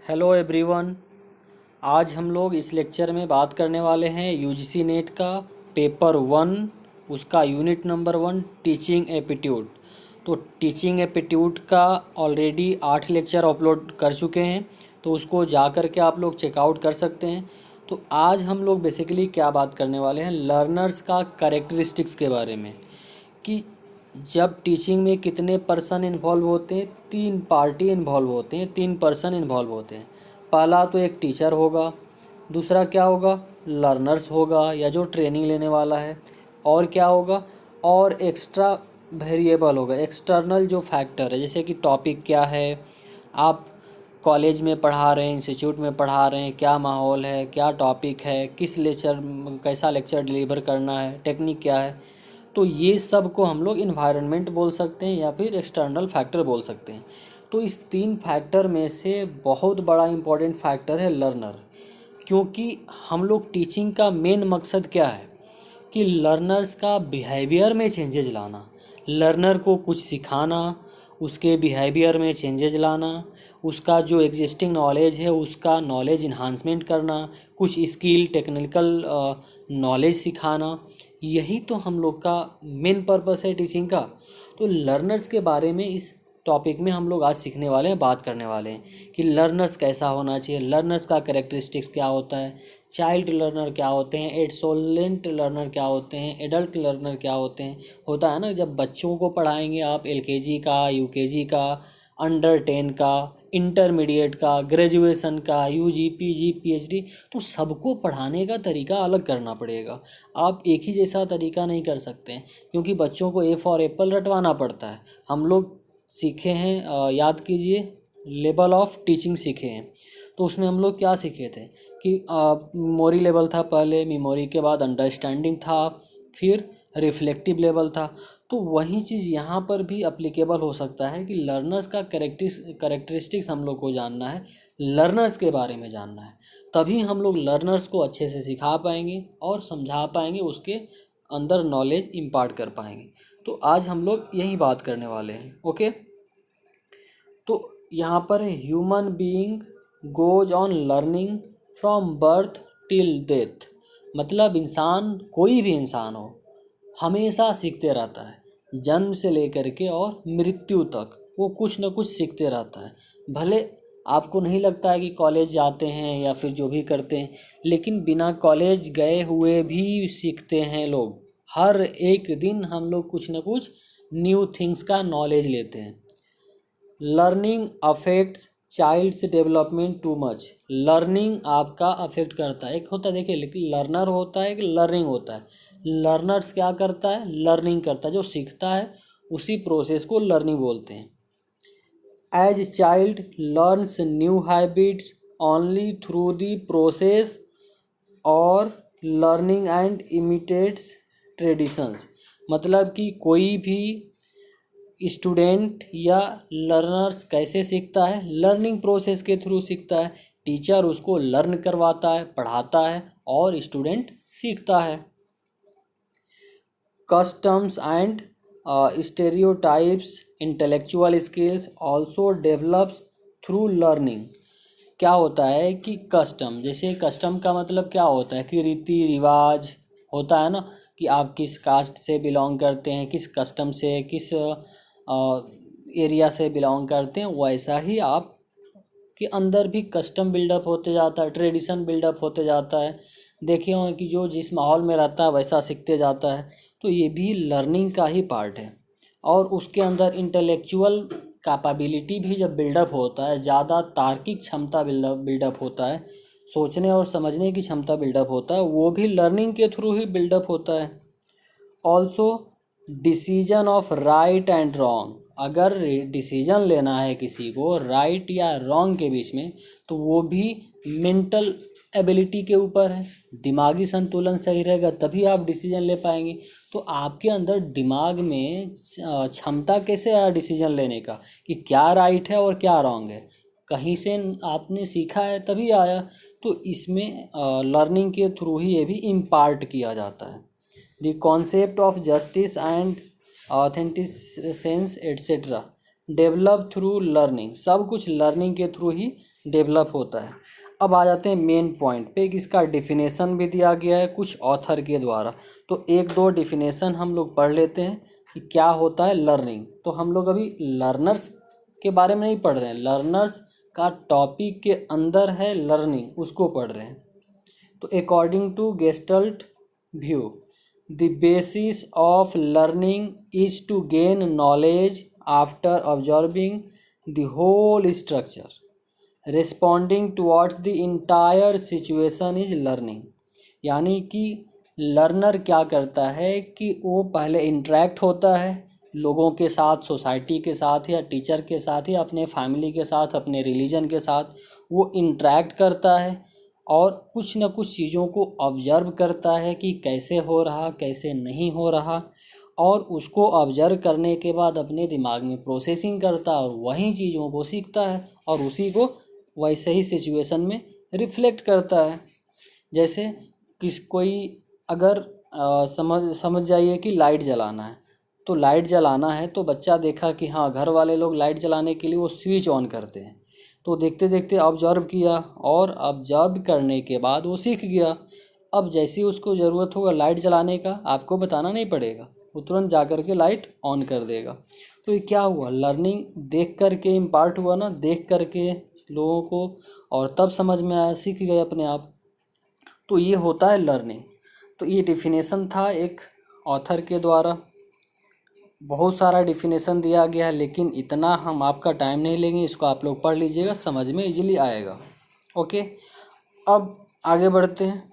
Hello everyone. आज हम लोग इस लेक्चर में बात करने वाले हैं यूजीसी नेट का पेपर 1, उसका यूनिट नंबर 1 टीचिंग एप्टीट्यूड। तो टीचिंग एप्टीट्यूड का ऑलरेडी 8 लेक्चर अपलोड कर चुके हैं, तो उसको जा कर के आप लोग चेकआउट कर सकते हैं। तो आज हम लोग बेसिकली क्या बात करने वाले हैं, लर्नर्स का कैरेक्टरिस्टिक्स के बारे में, कि जब टीचिंग में कितने पर्सन इन्वॉल्व होते हैं। 3 पार्टी इन्वॉल्व होते हैं, 3 पर्सन इन्वॉल्व होते हैं। पहला तो एक टीचर होगा, दूसरा क्या होगा, लर्नर्स होगा या जो ट्रेनिंग लेने वाला है, और क्या होगा, और एक्स्ट्रा वेरिएबल होगा, एक्सटर्नल जो फैक्टर है, जैसे कि टॉपिक क्या है, आप कॉलेज में पढ़ा रहे हैं, इंस्टीट्यूट में पढ़ा रहे हैं, क्या माहौल है, क्या टॉपिक है, किस लेक्चर, कैसा लेक्चर डिलीवर करना है, टेक्निक क्या है। तो ये सब को हम लोग इन्वायरमेंट बोल सकते हैं या फिर एक्सटर्नल फैक्टर बोल सकते हैं। तो इस 3 फैक्टर में से बहुत बड़ा इम्पॉर्टेंट फैक्टर है लर्नर, क्योंकि हम लोग टीचिंग का मेन मकसद क्या है कि लर्नर्स का बिहेवियर में चेंजेज लाना, लर्नर को कुछ सिखाना, उसके बिहेवियर में चेंजेज लाना, उसका जो एग्जिस्टिंग नॉलेज है उसका नॉलेज इन्हांसमेंट करना, कुछ स्किल टेक्निकल नॉलेज सिखाना। यही तो हम लोग का मेन पर्पस है टीचिंग का। तो लर्नर्स के बारे में इस टॉपिक में हम लोग आज सीखने वाले हैं, बात करने वाले हैं कि लर्नर्स कैसा होना चाहिए, लर्नर्स का कैरेक्टरिस्टिक्स क्या होता है, चाइल्ड लर्नर क्या होते हैं, एडोलेसेंट लर्नर क्या होते हैं, एडल्ट लर्नर क्या होते हैं। होता है ना, जब बच्चों को पढ़ाएंगे आप एलकेजी का, यूकेजी का, अंडर 10 का, इंटरमीडिएट का, ग्रेजुएशन का, यूजी पीजी पीएचडी, तो सबको पढ़ाने का तरीका अलग करना पड़ेगा। आप एक ही जैसा तरीका नहीं कर सकते हैं, क्योंकि बच्चों को ए फॉर एप्पल रटवाना पड़ता है। हम लोग सीखे हैं, याद कीजिए, लेवल ऑफ टीचिंग सीखे हैं। तो उसमें हम लोग क्या सीखे थे कि मेमोरी लेवल था, पहले मेमोरी के बाद अंडरस्टैंडिंग था, फिर रिफ्लेक्टिव लेवल था। तो वही चीज़ यहाँ पर भी अप्लीकेबल हो सकता है कि लर्नर्स का कैरेक्टरिस्टिक्स हम लोग को जानना है, लर्नर्स के बारे में जानना है, तभी हम लोग लर्नर्स को अच्छे से सिखा पाएंगे और समझा पाएंगे, उसके अंदर नॉलेज इम्पार्ट कर पाएंगे। तो आज हम लोग यही बात करने वाले हैं। ओके, तो यहाँ पर human being goes on learning from birth till death, मतलब इंसान, कोई भी इंसान हो, हमेशा सीखते रहता है, जन्म से लेकर के और मृत्यु तक वो कुछ न कुछ सीखते रहता है। भले आपको नहीं लगता है कि कॉलेज जाते हैं या फिर जो भी करते हैं, लेकिन बिना कॉलेज गए हुए भी सीखते हैं लोग। हर एक दिन हम लोग कुछ न कुछ न्यू थिंग्स का नॉलेज लेते हैं। Learning affects child's development too much, learning आपका अफेक्ट करता है। एक होता है, देखिए, लेकिन लर्नर होता है, एक लर्निंग होता है। लर्नर्स क्या करता है, लर्निंग करता है, जो सीखता है उसी प्रोसेस को लर्निंग बोलते हैं। As child learns new habits only through the process और लर्निंग एंड इमिटेट्स ट्रेडिशंस, मतलब कि कोई भी स्टूडेंट या लर्नर्स कैसे सीखता है, लर्निंग प्रोसेस के थ्रू सीखता है। टीचर उसको लर्न करवाता है, पढ़ाता है, और स्टूडेंट सीखता है। Customs and stereotypes intellectual skills also develops through learning. क्या होता है कि कस्टम, जैसे कस्टम का मतलब क्या होता है कि रीति रिवाज होता है ना, कि आप किस कास्ट से बिलोंग करते हैं, किस कस्टम से, किस एरिया से बिलोंग करते हैं, वैसा ही आप के अंदर भी कस्टम बिल्डअप होते जाता है, ट्रेडिशन बिल्डअप होते जाता है। देखे होंगे कि जो जिस माहौल में रहता है वैसा सीखते जाता है। तो ये भी लर्निंग का ही पार्ट है। और उसके अंदर इंटेलेक्चुअल कैपेबिलिटी भी जब बिल्डअप होता है, ज़्यादा तार्किक क्षमता बिल्डअप होता है, सोचने और समझने की क्षमता बिल्डअप होता है, वो भी लर्निंग के थ्रू ही बिल्डअप होता है। Also decision of right and wrong, अगर डिसीजन लेना है किसी को राइट या रॉन्ग के बीच में, तो वो भी मेंटल एबिलिटी के ऊपर है। दिमागी संतुलन सही रहेगा तभी आप डिसीजन ले पाएंगे। तो आपके अंदर दिमाग में क्षमता कैसे आया डिसीजन लेने का, कि क्या राइट है और क्या रॉन्ग है, कहीं से आपने सीखा है तभी आया। तो इसमें लर्निंग के थ्रू ही ये भी इम्पार्ट किया जाता है। The concept of justice and authenticity etcetera develop through learning, सब कुछ लर्निंग के थ्रू ही डेवलप होता है। अब आ जाते हैं मेन पॉइंट पे कि इसका डिफिनेशन भी दिया गया है कुछ ऑथर के द्वारा। तो एक दो डिफिनेशन हम लोग पढ़ लेते हैं कि क्या होता है लर्निंग। तो हम लोग अभी लर्नर्स के बारे में नहीं पढ़ रहे हैं, लर्नर्स का टॉपिक के अंदर है लर्निंग, उसको पढ़ रहे हैं। तो according to Gestalt view, the basis of learning is to gain knowledge after observing the whole structure responding towards the entire situation is learning. यानी कि लर्नर क्या करता है कि वो पहले इंटरेक्ट होता है लोगों के साथ, सोसाइटी के साथ या टीचर के साथ या अपने फैमिली के साथ, अपने रिलीजन के साथ वो इंटरेक्ट करता है और कुछ न कुछ चीज़ों को ऑब्जर्व करता है कि कैसे हो रहा, कैसे नहीं हो रहा, और उसको ऑब्जर्व करने के बाद अपने दिमाग में प्रोसेसिंग करता है और वही चीज़ों को सीखता है और उसी को वैसे ही सिचुएशन में रिफ्लेक्ट करता है। जैसे कोई अगर समझ जाइए कि लाइट जलाना है, तो लाइट जलाना है तो बच्चा देखा कि हाँ घर वाले लोग लाइट जलाने के लिए वो स्विच ऑन करते हैं, तो देखते देखते ऑब्जर्व किया और ऑब्जर्व करने के बाद वो सीख गया। अब जैसी उसको ज़रूरत होगा लाइट जलाने का, आपको बताना नहीं पड़ेगा, वो तुरंत जा कर के लाइट ऑन कर देगा। तो ये क्या हुआ, लर्निंग देख कर के इम्पार्ट हुआ ना, देख कर के लोगों को, और तब समझ में आया, सीख गए अपने आप। तो ये होता है लर्निंग। तो ये डिफिनेशन था एक ऑथर के द्वारा। बहुत सारा डिफिनेशन दिया गया है लेकिन इतना हम आपका टाइम नहीं लेंगे, इसको आप लोग पढ़ लीजिएगा, समझ में इजीली आएगा। ओके, अब आगे बढ़ते हैं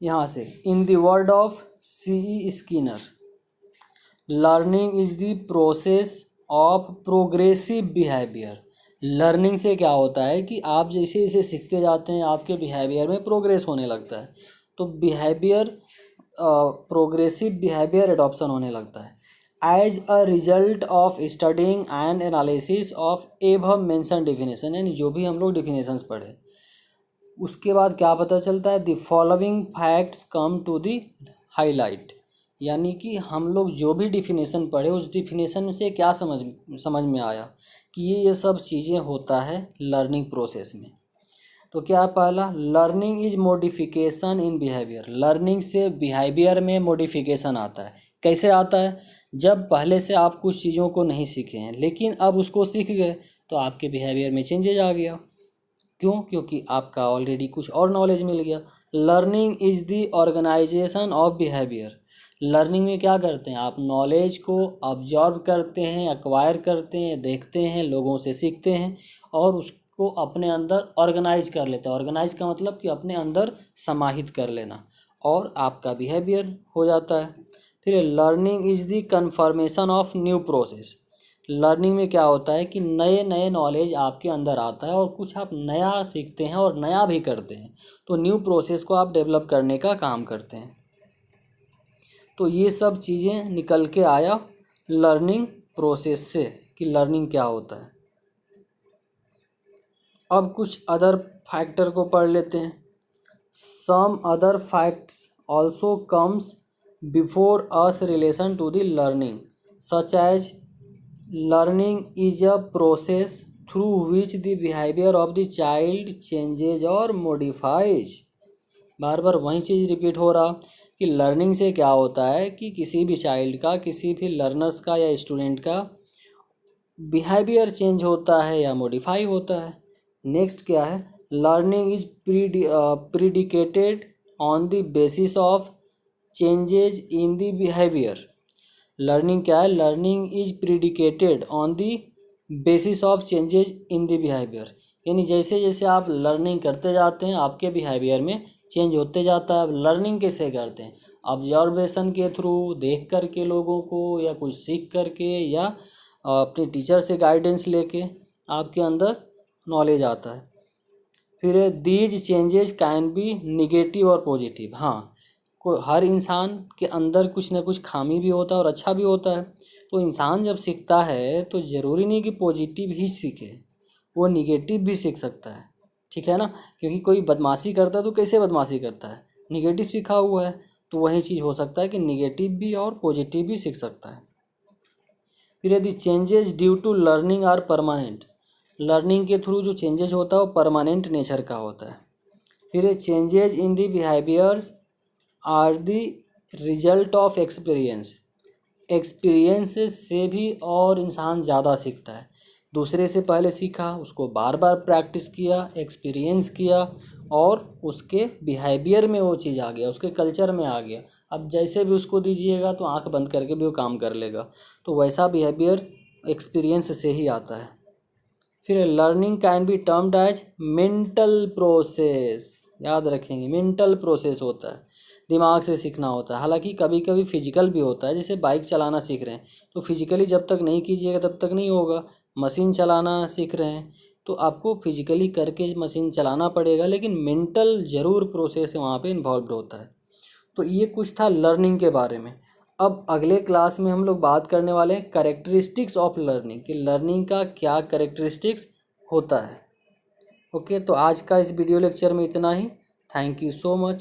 यहाँ से। In the word of C.E. Skinner, learning is the process of progressive behaviour. Learning से क्या होता है कि आप जैसे जैसे सीखते जाते हैं आपके बिहेवियर में प्रोग्रेस होने लगता है। तो बिहेवियर प्रोग्रेसिव बिहेवियर एडॉप्शन होने लगता है as a result of studying and analysis of above mentioned definition. यानी जो भी हम लोग डिफिनेशंस पढ़े उसके बाद क्या पता चलता है, the following facts come to the highlight. यानी कि हम लोग जो भी डिफिनेशन पढ़े उस डिफिनेशन से क्या समझ में आया कि ये सब चीज़ें होता है लर्निंग प्रोसेस में। तो क्या पहला, learning is modification in behaviour. Learning से बिहेवियर में मॉडिफिकेशन आता है। कैसे आता है, जब पहले से आप कुछ चीज़ों को नहीं सीखे हैं लेकिन अब उसको सीख गए तो आपके बिहेवियर में चेंजेज आ गया। क्यों, क्योंकि आपका ऑलरेडी कुछ और नॉलेज मिल गया। Learning is the organisation of behaviour. Learning में क्या करते हैं, आप नॉलेज को ऑब्जर्व करते हैं, एक्वायर करते हैं, देखते हैं, लोगों से सीखते हैं और उसको अपने अंदर ऑर्गेनाइज कर लेते हैं। ऑर्गेनाइज का मतलब कि अपने अंदर समाहित कर लेना, और आपका बिहेवियर हो जाता है। फिर learning is the confirmation of new process. Learning में क्या होता है कि नए नए नॉलेज आपके अंदर आता है और कुछ आप नया सीखते हैं और नया भी करते हैं, तो न्यू प्रोसेस को आप डेवलप करने का काम करते हैं। तो ये सब चीज़ें निकल के आया लर्निंग प्रोसेस से कि लर्निंग क्या होता है। अब कुछ अदर फैक्टर को पढ़ लेते हैं। Some other facts also comes before us relation to the learning, such as learning is a process through which the behaviour of the child changes और मॉडिफाइज। बार बार वही चीज़ रिपीट हो रहा कि लर्निंग से क्या होता है कि किसी भी चाइल्ड का, किसी भी लर्नर्स का या स्टूडेंट का बिहेवियर चेंज होता है या मॉडिफाई होता है। नेक्स्ट क्या है, learning is predicated on the basis of changes in the behaviour. Learning क्या है, learning is predicated on the basis of changes in the behaviour. यानी जैसे जैसे आप लर्निंग करते जाते हैं आपके बिहेवियर में चेंज होते जाता है। अब लर्निंग कैसे करते हैं, ऑब्जर्वेशन के थ्रू, देख कर के लोगों को, या कुछ सीख करके, या अपने टीचर से गाइडेंस लेके आपके अंदर नॉलेज आता है। फिर these changes can be negative और पॉजिटिव। हाँ, हर इंसान के अंदर कुछ ना कुछ खामी भी होता है और अच्छा भी होता है। तो इंसान जब सीखता है तो ज़रूरी नहीं कि पॉजिटिव ही सीखे, वो निगेटिव भी सीख सकता है, ठीक है ना। क्योंकि कोई बदमाशी करता है तो कैसे बदमाशी करता है, निगेटिव सीखा हुआ है, तो वही चीज़ हो सकता है कि निगेटिव भी और पॉजिटिव भी सीख सकता है। फिर यदि changes due to learning are permanent, learning के थ्रू जो चेंजेज होता है वो परमानेंट नेचर का होता है। फिर changes in the behaviours are the result of experience. Experience से भी और इंसान ज़्यादा सीखता है। दूसरे से पहले सीखा, उसको बार बार प्रैक्टिस किया, एक्सपीरियंस किया और उसके बिहेवियर में वो चीज़ आ गया, उसके कल्चर में आ गया। अब जैसे भी उसको दीजिएगा तो आंख बंद करके भी वो काम कर लेगा। तो वैसा बिहेवियर एक्सपीरियंस से ही आता है। फिर learning can be termed as mental process. याद रखेंगे, मेंटल प्रोसेस होता है, दिमाग से सीखना होता है। हालांकि कभी कभी फिजिकल भी होता है, जैसे बाइक चलाना सीख रहे हैं तो फिजिकली जब तक नहीं कीजिएगा तब तक नहीं होगा। मशीन चलाना सीख रहे हैं तो आपको फिजिकली करके मशीन चलाना पड़ेगा, लेकिन मेंटल ज़रूर प्रोसेस वहाँ पे इन्वॉल्व होता है। तो ये कुछ था लर्निंग के बारे में। अब अगले क्लास में हम लोग बात करने वाले हैं कैरेक्टरिस्टिक्स ऑफ लर्निंग, कि लर्निंग का क्या कैरेक्टरिस्टिक्स होता है। ओके, तो आज का इस वीडियो लेक्चर में इतना ही। Thank you so much.